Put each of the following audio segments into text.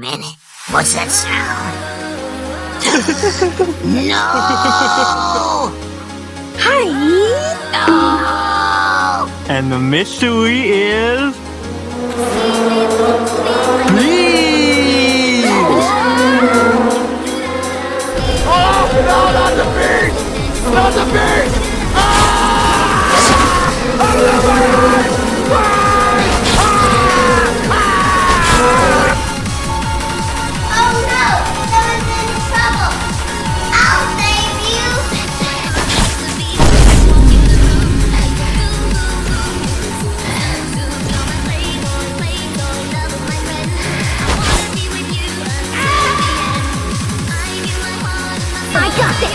minute. What's that sound? No! Hi! No! And the mystery is... Please! Oh, no, not the beast! Not the beast! Ah! Out of my eyes! Oh no! Someone's in trouble! I'll save you! I got this!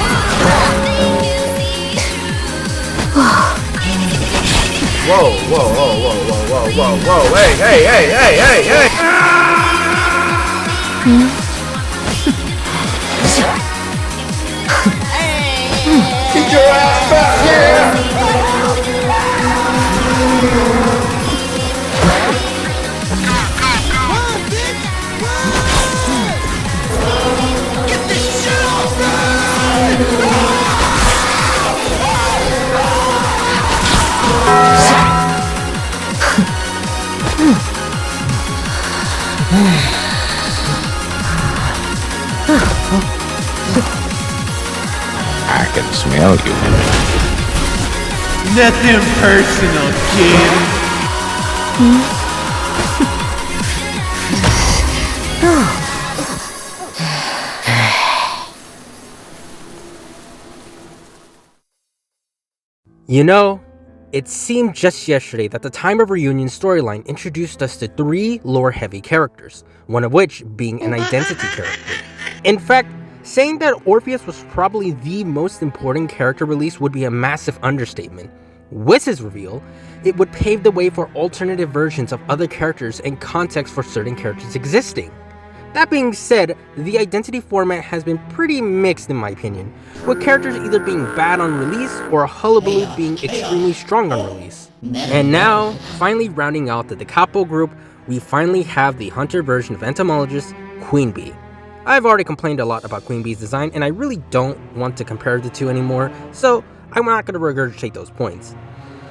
Whoa, whoa, whoa, whoa, whoa, whoa, whoa, whoa, hey, hey, hey, hey, hey, hey! Get your ass back here! Get this shit off me! I can smell you. Nothing personal, kid. You know, it seemed just yesterday that the Time of Reunion storyline introduced us to 3 lore-heavy characters, one of which being an identity character. In fact, saying that Orpheus was probably the most important character release would be a massive understatement. With his reveal, it would pave the way for alternative versions of other characters and context for certain characters existing. That being said, the Identity format has been pretty mixed in my opinion, with characters either being bad on release or Hullabaloo being extremely strong on release. And now, finally rounding out the Capo group, we finally have the Hunter version of Entomologist, Queen Bee. I've already complained a lot about Queen Bee's design and I really don't want to compare the two anymore, so I'm not going to regurgitate those points.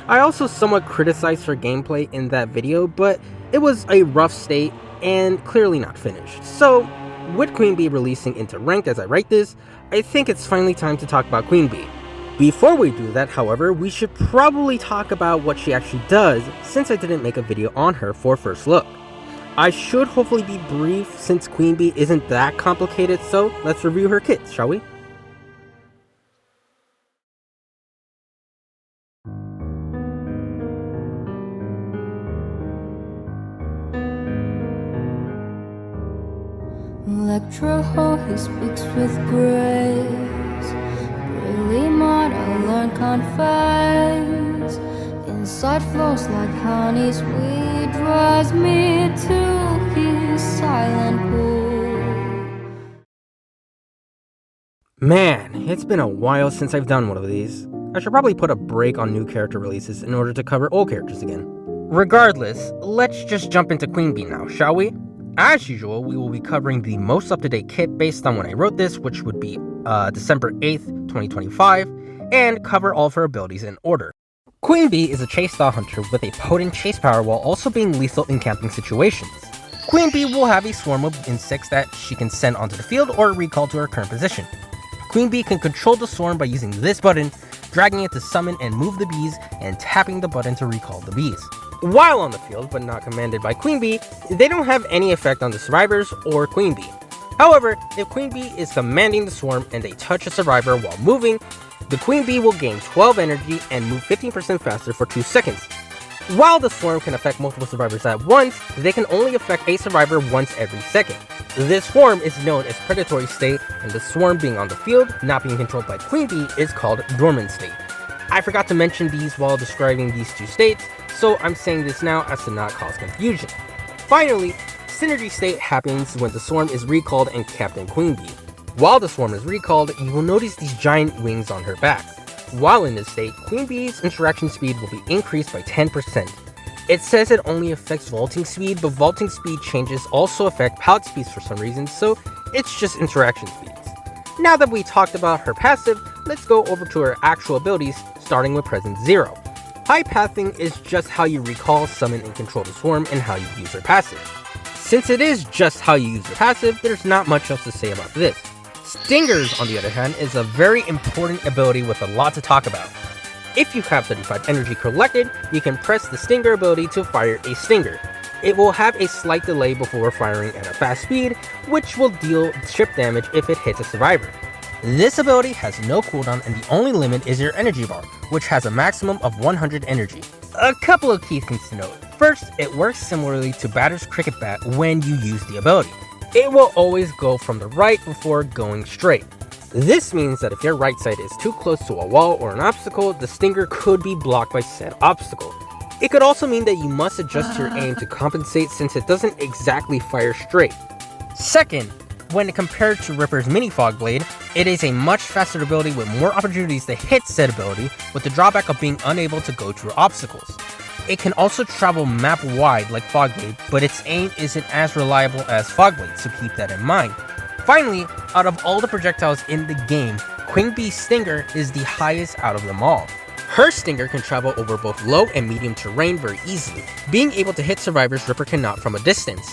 I also somewhat criticized her gameplay in that video, but it was a rough state and clearly not finished. So, with Queen Bee releasing into ranked as I write this, I think it's finally time to talk about Queen Bee. Before we do that, however, we should probably talk about what she actually does, since I didn't make a video on her for first look. I should hopefully be brief since Queen Bee isn't that complicated, so let's review her kits, shall we? Electro, he speaks with grace. Really monologue confess. Inside flows like honey sweet, draws me to his silent pool. Man, it's been a while since I've done one of these. I should probably put a break on new character releases in order to cover old characters again. Regardless, let's just jump into Queen Bee now, shall we? As usual, we will be covering the most up-to-date kit based on when I wrote this, which would be December 8th, 2025, and cover all of her abilities in order. Queen Bee is a chase-style hunter with a potent chase power while also being lethal in camping situations. Queen Bee will have a swarm of insects that she can send onto the field or recall to her current position. Queen Bee can control the swarm by using this button, dragging it to summon and move the bees, and tapping the button to recall the bees. While on the field, but not commanded by Queen Bee, they don't have any effect on the survivors or Queen Bee. However, if Queen Bee is commanding the swarm and they touch a survivor while moving, the Queen Bee will gain 12 energy and move 15% faster for 2 seconds. While the swarm can affect multiple survivors at once, they can only affect a survivor once every second. This form is known as predatory state, and the swarm being on the field, not being controlled by Queen Bee, is called dormant state. I forgot to mention these while describing these two states, so I'm saying this now as to not cause confusion. Finally, synergy state happens when the swarm is recalled and Captain Queen Bee. While the swarm is recalled, you will notice these giant wings on her back. While in this state, Queen Bee's interaction speed will be increased by 10%. It says it only affects vaulting speed, but vaulting speed changes also affect pallet speeds for some reason, so it's just interaction speeds. Now that we talked about her passive, let's go over to her actual abilities, starting with Presence 0. High pathing is just how you recall, summon, and control the swarm and how you use her passive. Since it is just how you use her passive, there's not much else to say about this. Stingers, on the other hand, is a very important ability with a lot to talk about. If you have 35 energy collected, you can press the Stinger ability to fire a Stinger. It will have a slight delay before firing at a fast speed, which will deal chip damage if it hits a survivor. This ability has no cooldown and the only limit is your energy bar, which has a maximum of 100 energy. A couple of key things to note. First, it works similarly to Batter's Cricket Bat when you use the ability. It will always go from the right before going straight. This means that if your right side is too close to a wall or an obstacle, the Stinger could be blocked by said obstacle. It could also mean that you must adjust your aim to compensate since it doesn't exactly fire straight. Second, when compared to Ripper's Mini Fog Blade, it is a much faster ability with more opportunities to hit said ability, with the drawback of being unable to go through obstacles. It can also travel map wide like Fog Blade, but its aim isn't as reliable as Fog Blade, so keep that in mind. Finally, out of all the projectiles in the game, Queen Bee's Stinger is the highest out of them all. Her Stinger can travel over both low and medium terrain very easily, being able to hit survivors Ripper cannot from a distance.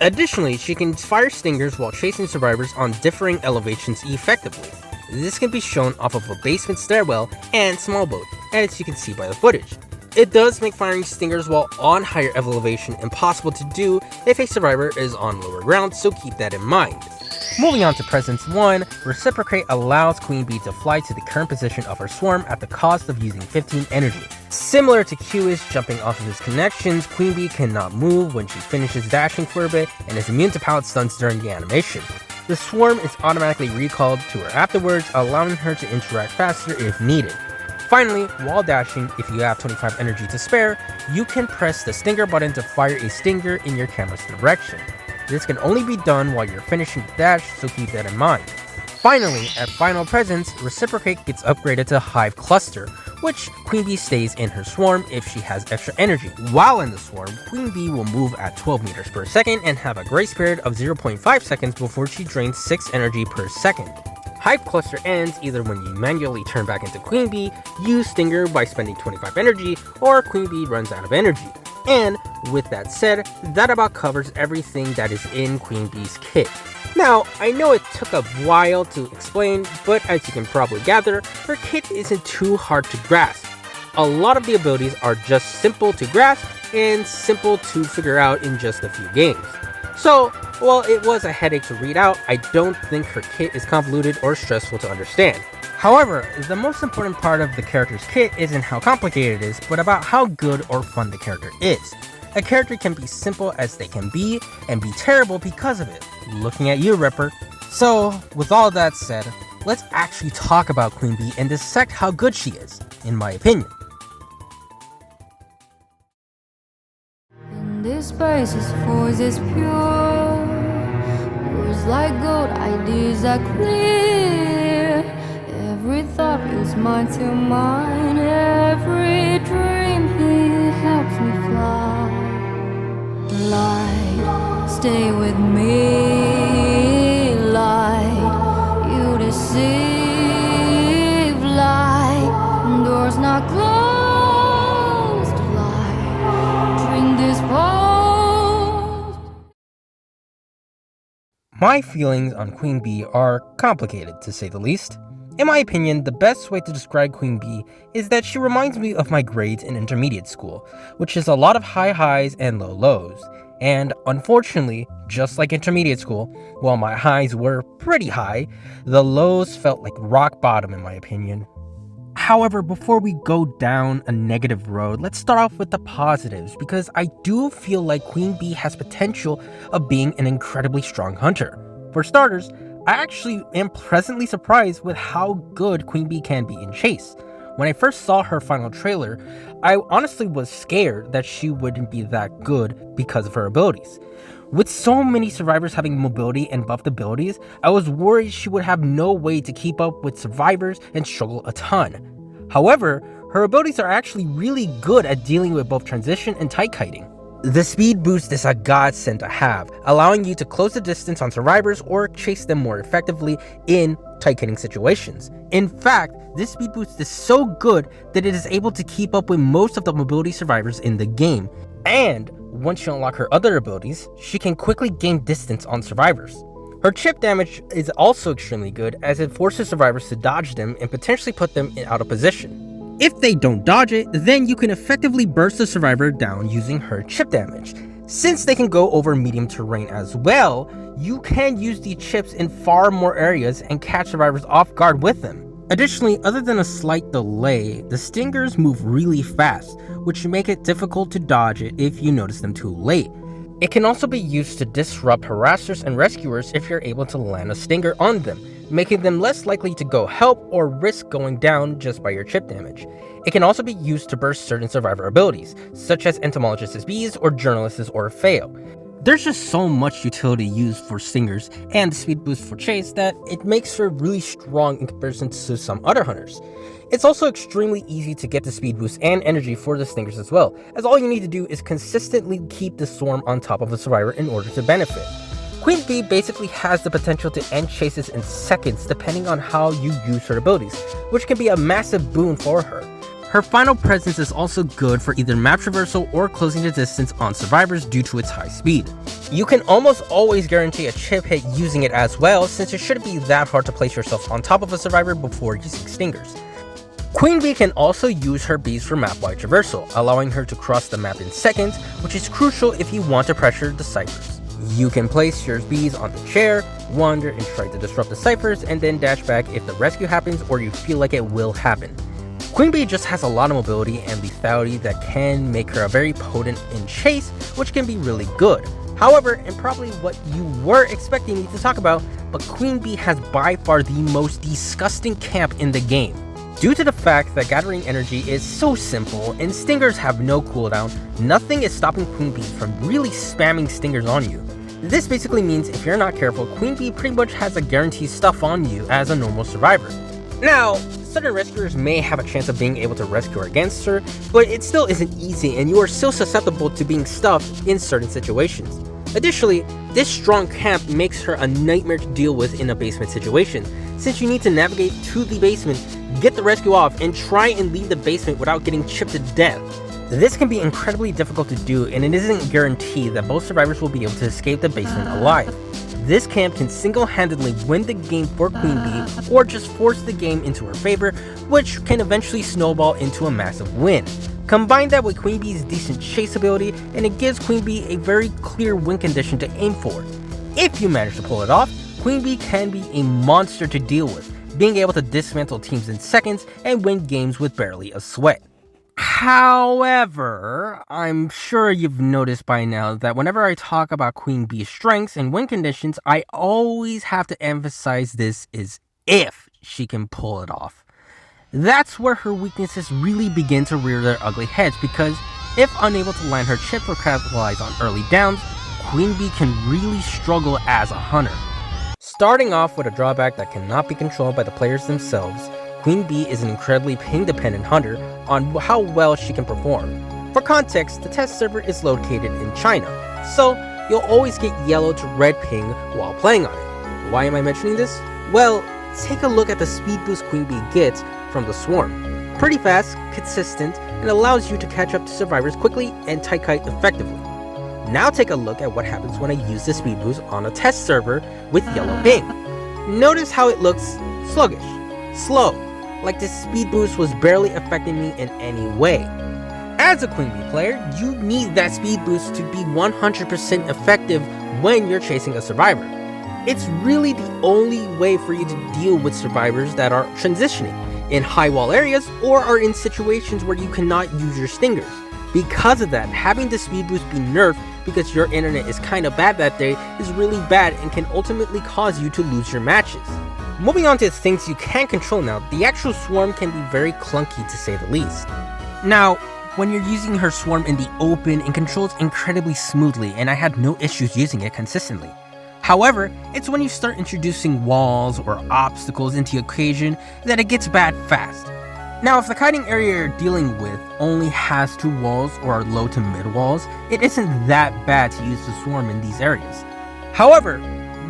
Additionally, she can fire Stingers while chasing survivors on differing elevations effectively. This can be shown off of a basement stairwell and small boat, as you can see by the footage. It does make firing Stingers while on higher elevation impossible to do if a survivor is on lower ground, so keep that in mind. Moving on to Presence 1, Reciprocate allows Queen Bee to fly to the current position of her swarm at the cost of using 15 energy. Similar to Q-ish jumping off of his connections, Queen Bee cannot move when she finishes dashing for a bit and is immune to pallet stunts during the animation. The swarm is automatically recalled to her afterwards, allowing her to interact faster if needed. Finally, while dashing, if you have 25 energy to spare, you can press the Stinger button to fire a Stinger in your camera's direction. This can only be done while you're finishing the dash, so keep that in mind. Finally, at Final Presence, Reciprocate gets upgraded to Hive Cluster, which Queen Bee stays in her swarm if she has extra energy. While in the swarm, Queen Bee will move at 12 meters per second and have a grace period of 0.5 seconds before she drains 6 energy per second. Hive Cluster ends either when you manually turn back into Queen Bee, use Stinger by spending 25 energy, or Queen Bee runs out of energy. And with that said, that about covers everything that is in Queen Bee's kit. Now, I know it took a while to explain, but as you can probably gather, her kit isn't too hard to grasp. A lot of the abilities are just simple to grasp and simple to figure out in just a few games. So, while it was a headache to read out, I don't think her kit is convoluted or stressful to understand. However, the most important part of the character's kit isn't how complicated it is, but about how good or fun the character is. A character can be simple as they can be, and be terrible because of it. Looking at you, Ripper. So, with all that said, let's actually talk about Queen Bee and dissect how good she is, in my opinion. In this space, his voice is pure. Words like gold, ideas are clear. Every thought is mine to mine. Every dream he helps me fly. Light, stay with me. Light, you deceive. Light, doors not closed. Light, drink this post. My feelings on Queen Bee are complicated, to say the least. In my opinion, the best way to describe Queen Bee is that she reminds me of my grades in intermediate school, which is a lot of high highs and low lows. And unfortunately, just like intermediate school, while my highs were pretty high, the lows felt like rock bottom in my opinion. However, before we go down a negative road, let's start off with the positives, because I do feel like Queen Bee has potential of being an incredibly strong hunter. For starters, I actually am pleasantly surprised with how good Queen Bee can be in chase. When I first saw her final trailer, I honestly was scared that she wouldn't be that good because of her abilities. With so many survivors having mobility and buffed abilities, I was worried she would have no way to keep up with survivors and struggle a ton. However, her abilities are actually really good at dealing with both transition and tight kiting. The speed boost is a godsend to have, allowing you to close the distance on survivors or chase them more effectively in tight kiting situations. In fact, this speed boost is so good that it is able to keep up with most of the mobility survivors in the game, and once you unlock her other abilities, she can quickly gain distance on survivors. Her chip damage is also extremely good as it forces survivors to dodge them and potentially put them out of position. If they don't dodge it, then you can effectively burst the survivor down using her chip damage. Since they can go over medium terrain as well, you can use the chips in far more areas and catch survivors off guard with them. Additionally, other than a slight delay, the stingers move really fast, which make it difficult to dodge it if you notice them too late. It can also be used to disrupt harassers and rescuers if you're able to land a stinger on them, making them less likely to go help or risk going down just by your chip damage. It can also be used to burst certain survivor abilities, such as Entomologist's Bees or Journalist's or Fail. There's just so much utility used for stingers and the speed boost for chase that it makes her really strong in comparison to some other hunters. It's also extremely easy to get the speed boost and energy for the stingers as well, as all you need to do is consistently keep the swarm on top of the survivor in order to benefit. Queen Bee basically has the potential to end chases in seconds depending on how you use her abilities, which can be a massive boon for her. Her final presence is also good for either map traversal or closing the distance on survivors due to its high speed. You can almost always guarantee a chip hit using it as well, since it shouldn't be that hard to place yourself on top of a survivor before using stingers. Queen Bee can also use her bees for map-wide traversal, allowing her to cross the map in seconds, which is crucial if you want to pressure the ciphers. You can place your bees on the chair, wander and try to disrupt the ciphers, and then dash back if the rescue happens or you feel like it will happen. Queen Bee just has a lot of mobility and lethality that can make her a very potent in chase, which can be really good. However, and probably what you were expecting me to talk about, but Queen Bee has by far the most disgusting camp in the game. Due to the fact that gathering energy is so simple and stingers have no cooldown, nothing is stopping Queen Bee from really spamming stingers on you. This basically means if you're not careful, Queen Bee pretty much has a guaranteed stuff on you as a normal survivor. Now, certain rescuers may have a chance of being able to rescue her against her, but it still isn't easy and you are still susceptible to being stuffed in certain situations. Additionally, this strong camp makes her a nightmare to deal with in a basement situation, since you need to navigate to the basement, get the rescue off, and try and leave the basement without getting chipped to death. This can be incredibly difficult to do, and it isn't guaranteed that both survivors will be able to escape the basement alive. This camp can single-handedly win the game for Queen Bee, or just force the game into her favor, which can eventually snowball into a massive win. Combine that with Queen Bee's decent chase ability, and it gives Queen Bee a very clear win condition to aim for. If you manage to pull it off, Queen Bee can be a monster to deal with, being able to dismantle teams in seconds and win games with barely a sweat. However, I'm sure you've noticed by now that whenever I talk about Queen Bee's strengths and win conditions, I always have to emphasize this is if she can pull it off. That's where her weaknesses really begin to rear their ugly heads, because if unable to land her chip or capitalize on early downs, Queen Bee can really struggle as a hunter. Starting off with a drawback that cannot be controlled by the players themselves, Queen Bee is an incredibly ping-dependent hunter on how well she can perform. For context, the test server is located in China, so you'll always get yellow to red ping while playing on it. Why am I mentioning this? Well, take a look at the speed boost Queen Bee gets from the swarm. Pretty fast, consistent, and allows you to catch up to survivors quickly and tight kite effectively. Now take a look at what happens when I use the speed boost on a test server with yellow ping. Notice how it looks sluggish, slow, like the speed boost was barely affecting me in any way. As a Queen Bee player, you need that speed boost to be 100% effective when you're chasing a survivor. It's really the only way for you to deal with survivors that are transitioning in high wall areas or are in situations where you cannot use your stingers. Because of that, having the speed boost be nerfed because your internet is kinda bad that day is really bad and can ultimately cause you to lose your matches. Moving on to things you can control now, the actual swarm can be very clunky to say the least. Now, when you're using her swarm in the open, it controls incredibly smoothly and I had no issues using it consistently. However, it's when you start introducing walls or obstacles into the equation that it gets bad fast. Now, if the kiting area you're dealing with only has 2 walls or are low to mid walls, it isn't that bad to use the swarm in these areas. However,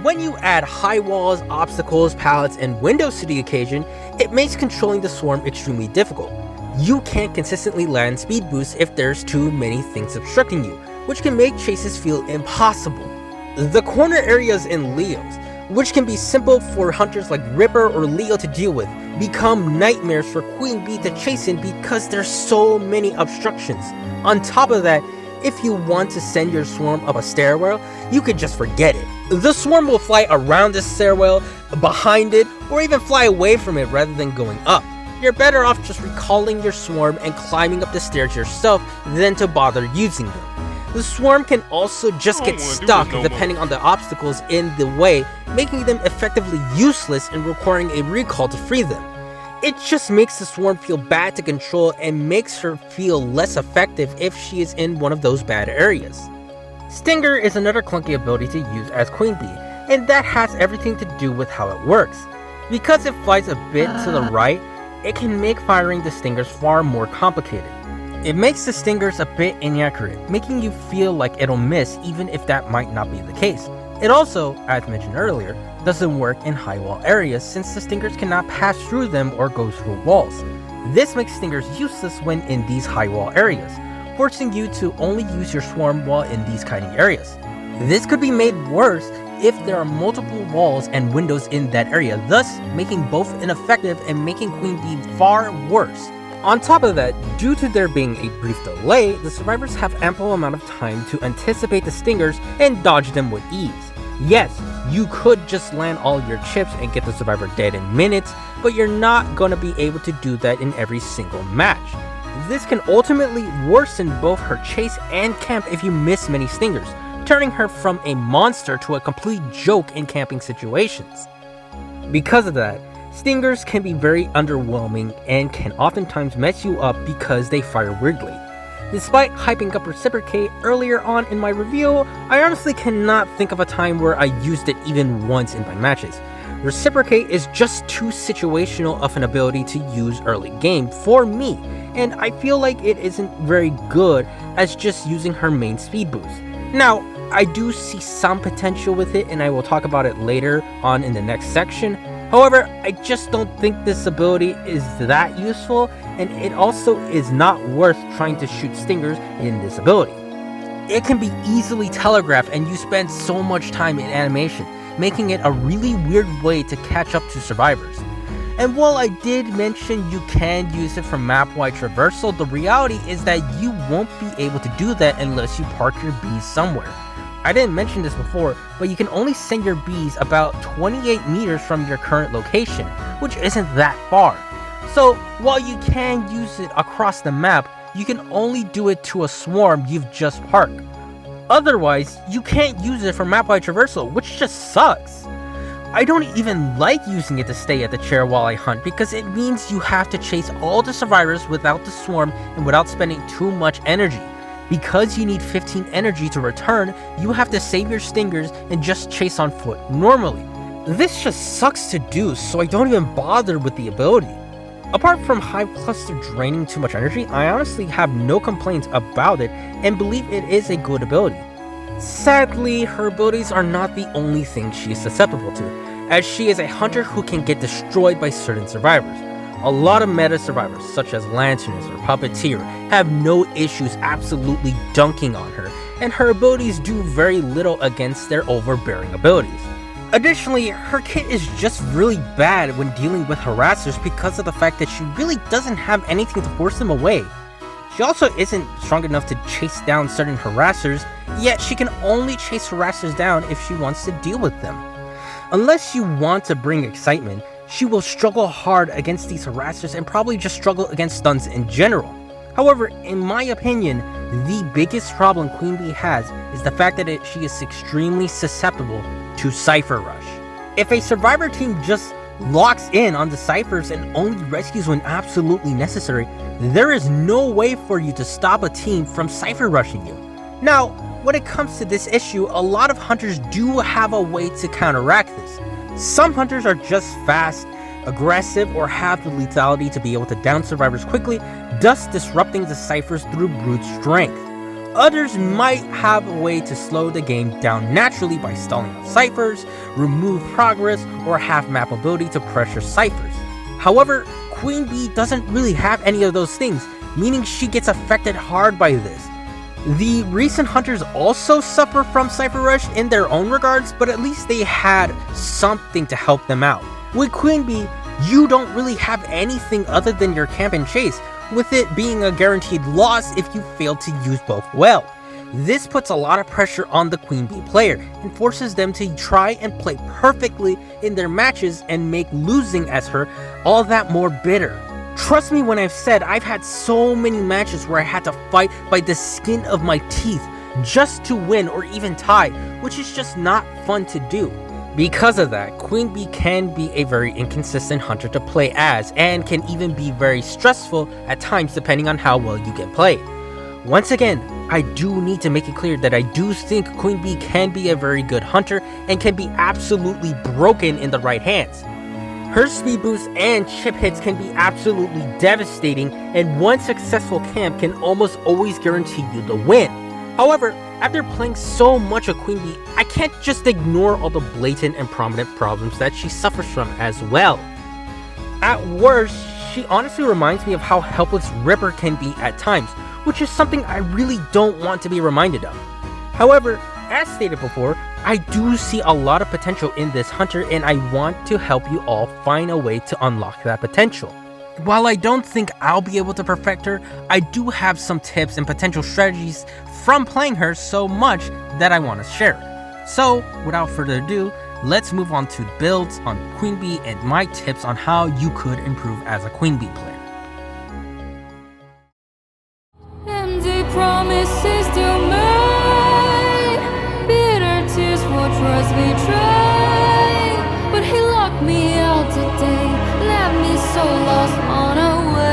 when you add high walls, obstacles, pallets, and windows to the occasion, it makes controlling the swarm extremely difficult. You can't consistently land speed boosts if there's too many things obstructing you, which can make chases feel impossible. The corner areas in Leos, which can be simple for hunters like Ripper or Leo to deal with, become nightmares for Queen Bee to chase in because there's so many obstructions. On top of that, if you want to send your swarm up a stairwell, you could just forget it. The swarm will fly around the stairwell, behind it, or even fly away from it rather than going up. You're better off just recalling your swarm and climbing up the stairs yourself than to bother using them. The swarm can also just get stuck depending on the obstacles in the way, making them effectively useless and requiring a recall to free them. It just makes the swarm feel bad to control and makes her feel less effective if she is in one of those bad areas. Stinger is another clunky ability to use as Queen Bee, and that has everything to do with how it works. Because it flies a bit to the right, it can make firing the stingers far more complicated. It makes the stingers a bit inaccurate, making you feel like it'll miss even if that might not be the case. It also, as mentioned earlier, doesn't work in high wall areas since the stingers cannot pass through them or go through walls. This makes stingers useless when in these high wall areas, forcing you to only use your swarm while in these kiting areas. This could be made worse if there are multiple walls and windows in that area, thus making both ineffective and making Queen Bee far worse. On top of that, due to there being a brief delay, the survivors have ample amount of time to anticipate the stingers and dodge them with ease. Yes, you could just land all your chips and get the survivor dead in minutes, but you're not gonna be able to do that in every single match. This can ultimately worsen both her chase and camp if you miss many stingers, turning her from a monster to a complete joke in camping situations. Because of that, stingers can be very underwhelming and can oftentimes mess you up because they fire weirdly. Despite hyping up Reciprocate earlier on in my review, I honestly cannot think of a time where I used it even once in my matches. Reciprocate is just too situational of an ability to use early game for me, and I feel like it isn't very good as just using her main speed boost. Now, I do see some potential with it and I will talk about it later on in the next section. However, I just don't think this ability is that useful, and it also is not worth trying to shoot stingers in this ability. It can be easily telegraphed and you spend so much time in animation, making it a really weird way to catch up to survivors. And while I did mention you can use it for map-wide traversal, the reality is that you won't be able to do that unless you park your bees somewhere. I didn't mention this before, but you can only send your bees about 28 meters from your current location, which isn't that far. So while you can use it across the map, you can only do it to a swarm you've just parked. Otherwise, you can't use it for map-wide traversal, which just sucks. I don't even like using it to stay at the chair while I hunt because it means you have to chase all the survivors without the swarm and without spending too much energy. Because you need 15 energy to return, you have to save your stingers and just chase on foot normally. This just sucks to do, so I don't even bother with the ability. Apart from Hive Cluster draining too much energy, I honestly have no complaints about it and believe it is a good ability. Sadly, her abilities are not the only thing she is susceptible to, as she is a hunter who can get destroyed by certain survivors. A lot of meta survivors, such as Lanterners or Puppeteer, have no issues absolutely dunking on her, and her abilities do very little against their overbearing abilities. Additionally, her kit is just really bad when dealing with harassers because of the fact that she really doesn't have anything to force them away. She also isn't strong enough to chase down certain harassers, yet she can only chase harassers down if she wants to deal with them. Unless you want to bring excitement, she will struggle hard against these harassers and probably just struggle against stuns in general. However, in my opinion, the biggest problem Queen Bee has is the fact that she is extremely susceptible to Cypher Rush. If a survivor team just locks in on the ciphers and only rescues when absolutely necessary, there is no way for you to stop a team from Cypher Rushing you. Now, when it comes to this issue, a lot of hunters do have a way to counteract this. Some hunters are just fast, aggressive, or have the lethality to be able to down survivors quickly, thus disrupting the ciphers through brute strength. Others might have a way to slow the game down naturally by stalling out ciphers, remove progress, or have map ability to pressure ciphers. However, Queen Bee doesn't really have any of those things, meaning she gets affected hard by this. The recent hunters also suffer from Cypher Rush in their own regards, but at least they had something to help them out. With Queen Bee, you don't really have anything other than your camp and chase, with it being a guaranteed loss if you fail to use both well. This puts a lot of pressure on the Queen Bee player and forces them to try and play perfectly in their matches and make losing as her all that more bitter. Trust me when I've said I've had so many matches where I had to fight by the skin of my teeth just to win or even tie, which is just not fun to do. Because of that, Queen Bee can be a very inconsistent hunter to play as, and can even be very stressful at times depending on how well you get played. Once again, I do need to make it clear that I do think Queen Bee can be a very good hunter and can be absolutely broken in the right hands. Her speed boost and chip hits can be absolutely devastating, and one successful camp can almost always guarantee you the win. However, after playing so much of Queen Bee, I can't just ignore all the blatant and prominent problems that she suffers from as well. At worst, she honestly reminds me of how helpless Ripper can be at times, which is something I really don't want to be reminded of. However, as stated before, I do see a lot of potential in this hunter, and I want to help you all find a way to unlock that potential. While I don't think I'll be able to perfect her, I do have some tips and potential strategies from playing her so much that I want to share. So, without further ado, let's move on to builds on Queen Bee and my tips on how you could improve as a Queen Bee player. Empty promises still made, bitter tears for trust betrayed. But he locked me out today, left me so lost on a way.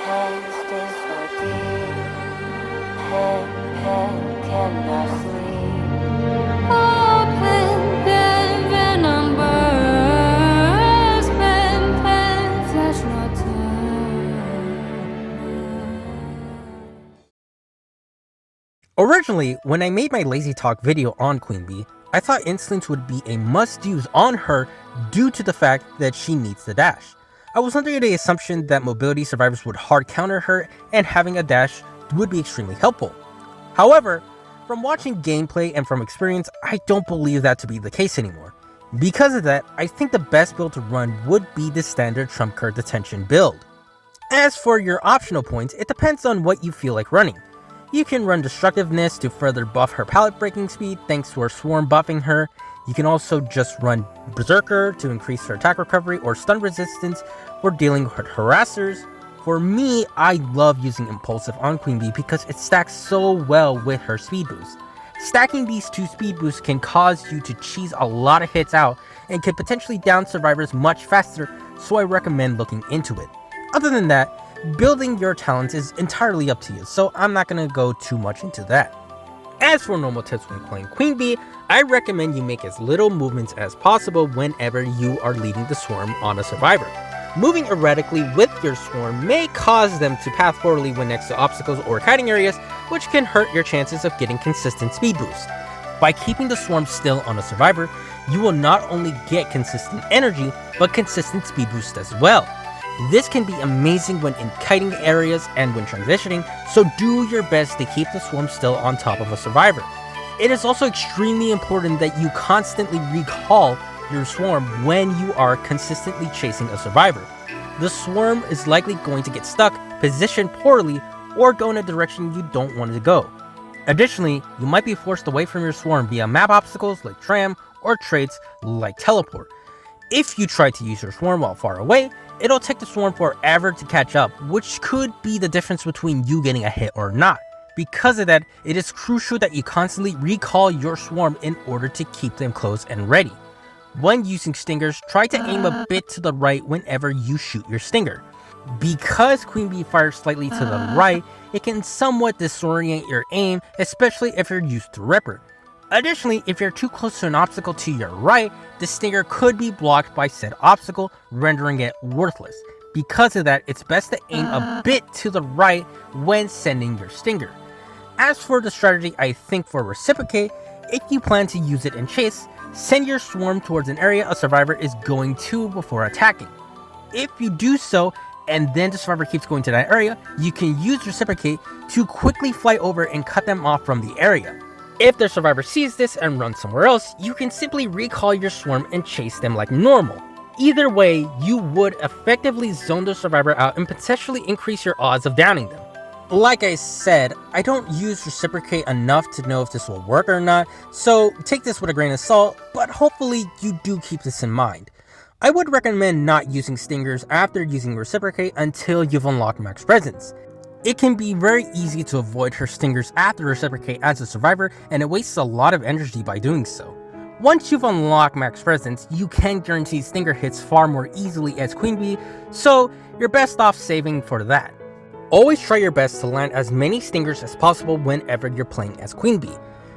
Pain stays so deep, pain cannot sleep. Oh, pain, venom burns, pain, flesh not turn. Originally, when I made my Lazy Talk video on Queen Bee, I thought Insolence would be a must-use on her due to the fact that she needs the dash. I was under the assumption that mobility survivors would hard counter her and having a dash would be extremely helpful. However, from watching gameplay and from experience, I don't believe that to be the case anymore. Because of that, I think the best build to run would be the standard trump card detention build. As for your optional points, it depends on what you feel like running. You can run Destructiveness to further buff her pallet breaking speed thanks to her swarm buffing her. You can also just run Berserker to increase her attack recovery or stun resistance for dealing with harassers. For me, I love using Impulsive on Queen Bee because it stacks so well with her speed boost. Stacking these two speed boosts can cause you to cheese a lot of hits out and can potentially down survivors much faster, so I recommend looking into it. Other than that, building your talents is entirely up to you, so I'm not going to go too much into that. As for normal tips when playing Queen Bee, I recommend you make as little movements as possible whenever you are leading the swarm on a survivor. Moving erratically with your swarm may cause them to path poorly when next to obstacles or kiting areas, which can hurt your chances of getting consistent speed boost. By keeping the swarm still on a survivor, you will not only get consistent energy, but consistent speed boost as well. This can be amazing when in kiting areas and when transitioning, so do your best to keep the swarm still on top of a survivor. It is also extremely important that you constantly recall your swarm when you are consistently chasing a survivor. The swarm is likely going to get stuck, positioned poorly, or go in a direction you don't want it to go. Additionally, you might be forced away from your swarm via map obstacles like tram or traits like teleport. If you try to use your swarm while far away, it'll take the swarm forever to catch up, which could be the difference between you getting a hit or not. Because of that, it is crucial that you constantly recall your swarm in order to keep them close and ready. When using stingers, try to aim a bit to the right whenever you shoot your stinger. Because Queen Bee fires slightly to the right, it can somewhat disorient your aim, especially if you're used to Ripper. Additionally, if you're too close to an obstacle to your right, the stinger could be blocked by said obstacle, rendering it worthless. Because of that, it's best to aim a bit to the right when sending your stinger. As for the strategy I think for Reciprocate, if you plan to use it in chase, send your swarm towards an area a survivor is going to before attacking. If you do so, and then the survivor keeps going to that area, you can use Reciprocate to quickly fly over and cut them off from the area. If the survivor sees this and runs somewhere else, you can simply recall your swarm and chase them like normal. Either way, you would effectively zone the survivor out and potentially increase your odds of downing them. Like I said, I don't use Reciprocate enough to know if this will work or not, so take this with a grain of salt, but hopefully you do keep this in mind. I would recommend not using stingers after using Reciprocate until you've unlocked Max Presence. It can be very easy to avoid her stingers after Reciprocate as a survivor, and it wastes a lot of energy by doing so. Once you've unlocked Max Presence, you can guarantee stinger hits far more easily as Queen Bee, so you're best off saving for that. Always try your best to land as many stingers as possible whenever you're playing as Queen Bee.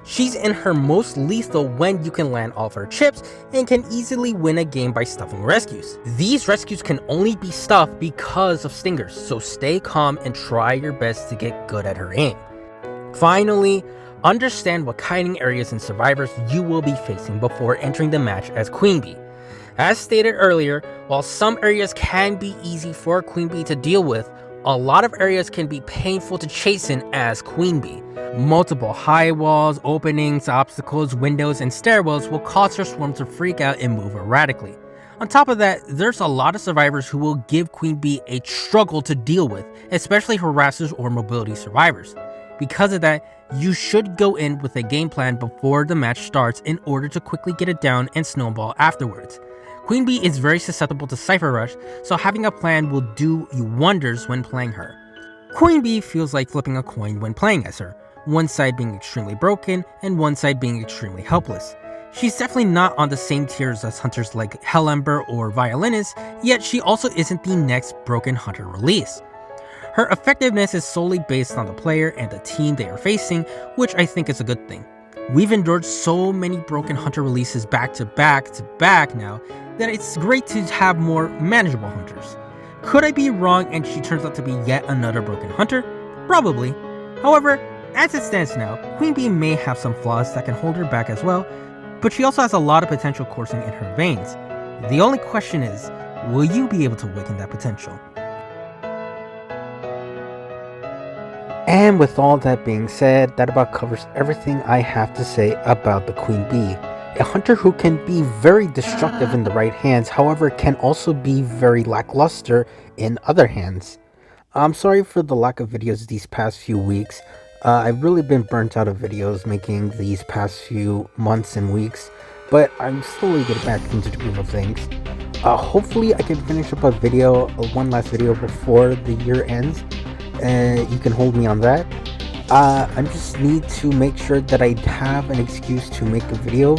She's in her most lethal when you can land all of her chips and can easily win a game by stuffing rescues. These rescues can only be stuffed because of stingers, so stay calm and try your best to get good at her aim. Finally, understand what kiting areas and survivors you will be facing before entering the match as Queen Bee. As stated earlier, while some areas can be easy for Queen Bee to deal with, a lot of areas can be painful to chase in as Queen Bee. Multiple high walls, openings, obstacles, windows, and stairwells will cause her swarm to freak out and move erratically. On top of that, there's a lot of survivors who will give Queen Bee a struggle to deal with, especially harassers or mobility survivors. Because of that, you should go in with a game plan before the match starts in order to quickly get it down and snowball afterwards. Queen Bee is very susceptible to Cypher Rush, so having a plan will do you wonders when playing her. Queen Bee feels like flipping a coin when playing as her, one side being extremely broken and one side being extremely helpless. She's definitely not on the same tiers as hunters like Hellember or Violinist, yet she also isn't the next broken hunter release. Her effectiveness is solely based on the player and the team they are facing, which I think is a good thing. We've endured so many broken hunter releases back to back now that it's great to have more manageable hunters. Could I be wrong and she turns out to be yet another broken hunter? Probably. However, as it stands now, Queen Bee may have some flaws that can hold her back as well, but she also has a lot of potential coursing in her veins. The only question is, will you be able to awaken that potential? And with all that being said, that about covers everything I have to say about the Queen Bee. A hunter who can be very destructive in the right hands, however can also be very lackluster in other hands. I'm sorry for the lack of videos these past few weeks. I've really been burnt out of videos making these past few months and weeks, but I'm slowly getting back into the groove of things. Hopefully I can finish up one last video before the year ends. You can hold me on that. I just need to make sure that I have an excuse to make a video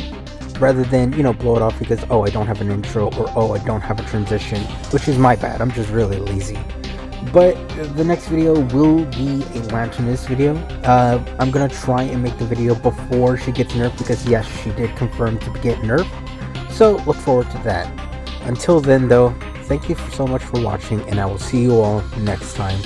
rather than, blow it off because, I don't have an intro or, I don't have a transition, which is my bad. I'm just really lazy. But the next video will be a Lanternist video. I'm gonna try and make the video before she gets nerfed because yes, she did confirm to get nerfed. So look forward to that. Until then though, thank you so much for watching and I will see you all next time.